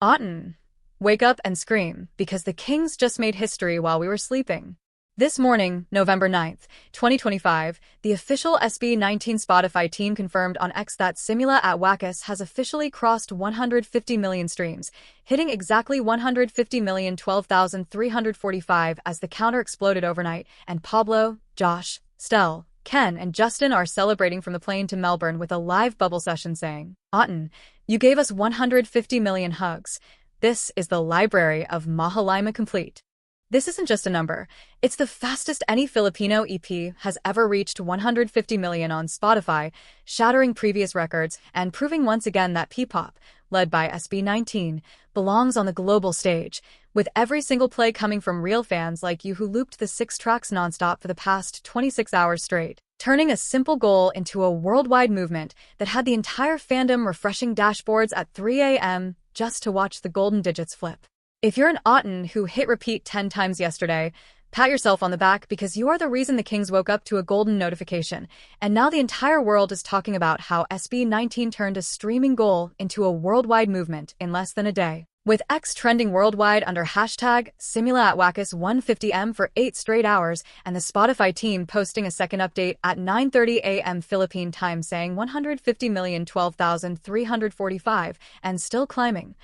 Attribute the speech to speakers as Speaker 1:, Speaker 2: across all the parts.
Speaker 1: Otten, wake up and scream, because the Kings just made history while we were sleeping. This morning, November 9th, 2025, the official SB19 Spotify team confirmed on X that SIMULA at WAKAS has officially crossed 150 million streams, hitting exactly 150,012,345 as the counter exploded overnight, and Pablo, Josh, Stell, Ken, and Justin are celebrating from the plane to Melbourne with a live bubble session saying, "Otten, you gave us 150 million hugs. This is the library of Mahalima complete." This isn't just a number. It's the fastest any Filipino EP has ever reached 150 million on Spotify, shattering previous records and proving once again that P-pop, led by SB19, belongs on the global stage, with every single play coming from real fans like you who looped the 6 tracks nonstop for the past 26 hours straight, turning a simple goal into a worldwide movement that had the entire fandom refreshing dashboards at 3 a.m. just to watch the golden digits flip. If you're an Otten who hit repeat 10 times yesterday, pat yourself on the back because you are the reason the Kings woke up to a golden notification, and now the entire world is talking about how SB19 turned a streaming goal into a worldwide movement in less than a day. With X trending worldwide under hashtag SIMULA at WAKAS 150M for 8 straight hours, and the Spotify team posting a second update at 9:30 a.m. Philippine time saying 150,012,345 and still climbing.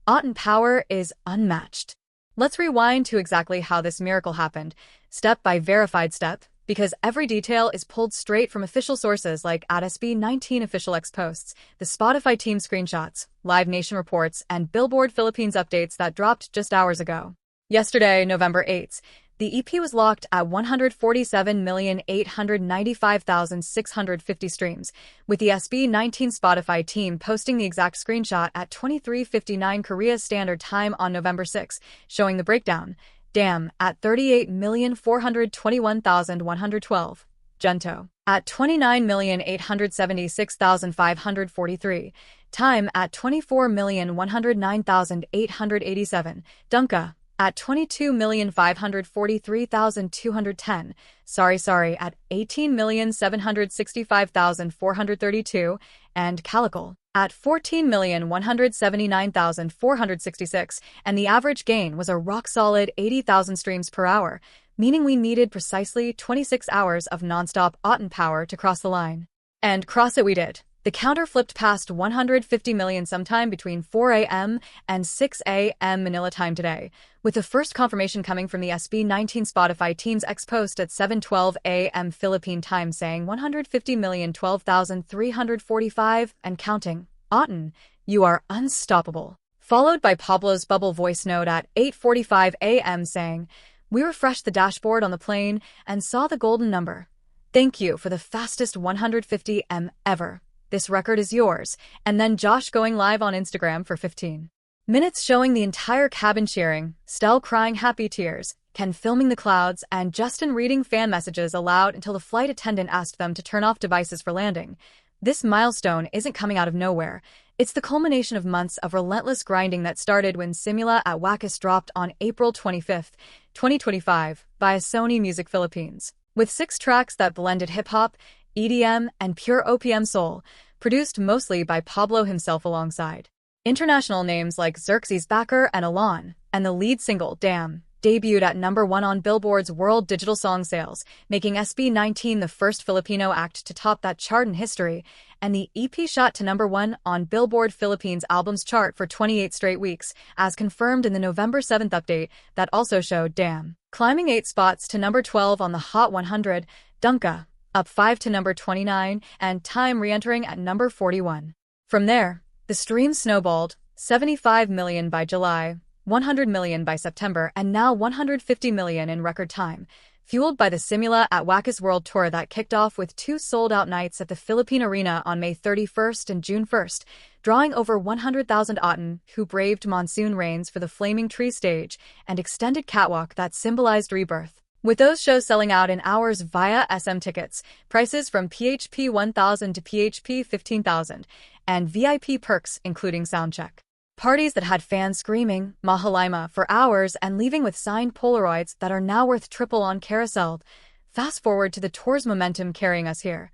Speaker 1: Otten power is unmatched. Let's rewind to exactly how this miracle happened, step by verified step, because every detail is pulled straight from official sources like at SB19 official X posts, the Spotify team screenshots, Live Nation reports, and Billboard Philippines updates that dropped just hours ago. Yesterday, November 8th, the EP was locked at 147,895,650 streams, with the SB19 Spotify team posting the exact screenshot at 23:59 Korea Standard Time on November 6, showing the breakdown. Damn at 38,421,112. Gento at 29,876,543. Time at 24,109,887. Dunka at 22,543,210, sorry at 18,765,432, and Calical at 14,179,466, and the average gain was a rock-solid 80,000 streams per hour, meaning we needed precisely 26 hours of non-stop Otten power to cross the line. And cross it we did. The counter flipped past 150 million sometime between 4 a.m. and 6 a.m. Manila time today, with the first confirmation coming from the SB19 Spotify team's X post at 7:12 a.m. Philippine time saying 150,012,345 and counting. Otten, you are unstoppable. Followed by Pablo's bubble voice note at 8:45 a.m. saying, "We refreshed the dashboard on the plane and saw the golden number. Thank you for the fastest 150 m ever. This record is yours," and then Josh going live on Instagram for 15 minutes showing the entire cabin cheering, Stell crying happy tears, Ken filming the clouds, and Justin reading fan messages aloud until the flight attendant asked them to turn off devices for landing. This milestone isn't coming out of nowhere. It's the culmination of months of relentless grinding that started when SIMULA at WAKAS dropped on April 25, 2025, via Sony Music Philippines. With 6 tracks that blended hip-hop, EDM, and pure OPM soul, produced mostly by Pablo himself alongside international names like Xerxes Backer and Alon, and the lead single, Damn, debuted at #1 on Billboard's World Digital Song Sales, making SB19 the first Filipino act to top that chart in history, and the EP shot to #1 on Billboard Philippines Albums chart for 28 straight weeks, as confirmed in the November 7th update that also showed Damn climbing 8 spots to #12 on the Hot 100, Dunka up 5 to #29, and Time re-entering at #41. From there, the streams snowballed, 75 million by July, 100 million by September, and now 150 million in record time, fueled by the SIMULA at WAKAS World Tour that kicked off with 2 sold-out nights at the Philippine Arena on May 31st and June 1st, drawing over 100,000 Otten who braved monsoon rains for the Flaming Tree stage and extended catwalk that symbolized rebirth. With those shows selling out in hours via SM tickets, prices from PHP 1,000 to PHP 15,000, and VIP perks including soundcheck. Parties that had fans screaming Mahalima for hours and leaving with signed Polaroids that are now worth triple on Carousel. Fast forward to the tour's momentum carrying us here.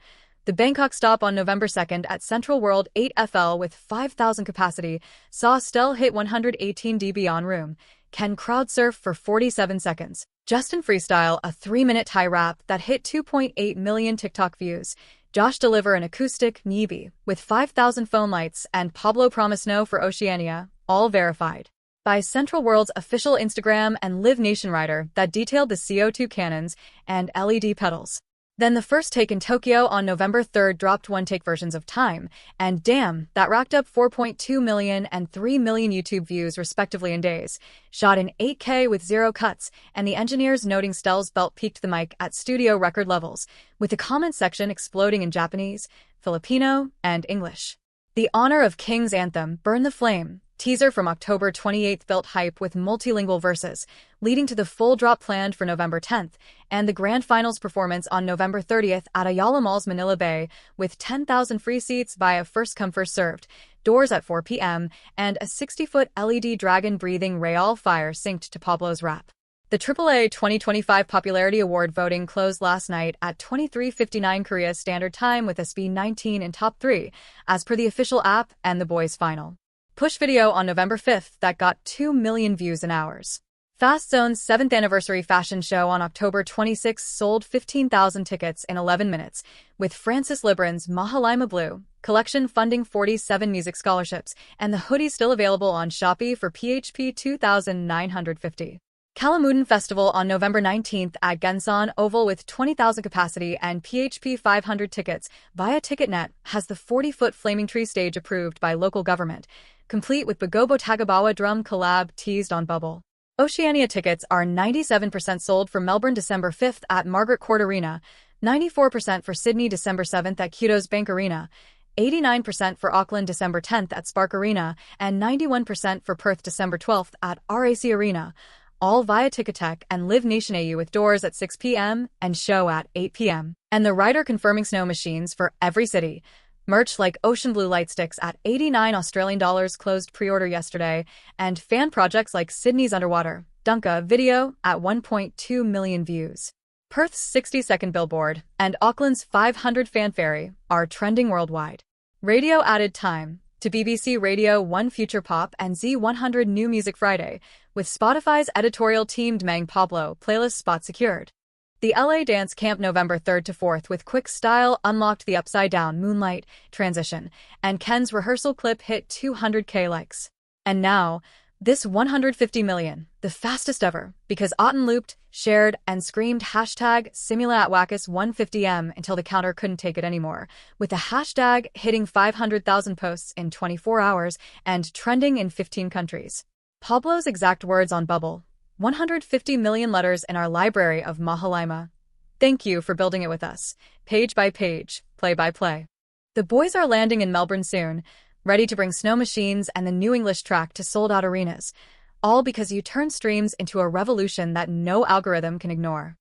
Speaker 1: The Bangkok stop on November 2nd at Central World 8 FL with 5,000 capacity saw Stell hit 118 dB on room. Ken crowd surf for 47 seconds. Justin freestyle a 3-minute Thai rap that hit 2.8 million TikTok views. Josh deliver an acoustic Nyebi with 5,000 phone lights, and Pablo promise no for Oceania, all verified by Central World's official Instagram and Live Nation writer that detailed the CO2 cannons and LED pedals. Then the first take in Tokyo on November 3rd dropped one-take versions of Time, and damn, that racked up 4.2 million and 3 million YouTube views respectively in days. Shot in 8K with 0 cuts, and the engineers noting Stell's belt peaked the mic at studio record levels, with the comment section exploding in Japanese, Filipino, and English. The Honor of Kings anthem, Burn the Flame, teaser from October 28th built hype with multilingual verses, leading to the full drop planned for November 10th, and the grand finals performance on November 30th at Ayala Mall's Manila Bay, with 10,000 free seats via first-come first-served, doors at 4 p.m., and a 60-foot LED dragon-breathing Real fire synced to Pablo's rap. The AAA 2025 Popularity Award voting closed last night at 23:59 Korea Standard Time with SB19 in top 3, as per the official app and the boys' final push video on November 5th that got 2 million views in hours. Fast Zone's 7th anniversary fashion show on October 26 sold 15,000 tickets in 11 minutes, with Francis Libran's Mahalima Blue collection funding 47 music scholarships, and the hoodie still available on Shopee for PHP 2,950. Kalamudan Festival on November 19th at Gensan Oval with 20,000 capacity and PHP 500 tickets via TicketNet has the 40-foot Flaming Tree stage approved by local government, complete with Bagobo Tagabawa drum collab teased on Bubble. Oceania tickets are 97% sold for Melbourne December 5th at Margaret Court Arena, 94% for Sydney December 7th at Quito's Bank Arena, 89% for Auckland December 10th at Spark Arena, and 91% for Perth December 12th at RAC Arena, all via Ticketek and Live Nation AU with doors at 6 p.m. and show at 8 p.m. And the rider confirming snow machines for every city. Merch like Ocean Blue light sticks at $89 closed pre-order yesterday, and fan projects like Sydney's Underwater Dunka video at 1.2 million views. Perth's 60-second billboard and Auckland's 500 fan ferry are trending worldwide. Radio added Time to BBC Radio 1 Future Pop and Z100 New Music Friday, with Spotify's editorial team Dmang Pablo playlist spot secured. The LA Dance Camp November 3rd to 4th with Quick Style unlocked the upside-down moonlight transition, and Ken's rehearsal clip hit 200K likes. And now, this 150 million, the fastest ever, because Otten looped, shared, and screamed hashtag SIMULA at WAKAS 150M until the counter couldn't take it anymore, with the hashtag hitting 500,000 posts in 24 hours and trending in 15 countries. Pablo's exact words on Bubble: 150 million letters in our library of Mahalima. Thank you for building it with us, page by page, play by play. The boys are landing in Melbourne soon, ready to bring snow machines and the new English track to sold-out arenas, all because you turn streams into a revolution that no algorithm can ignore.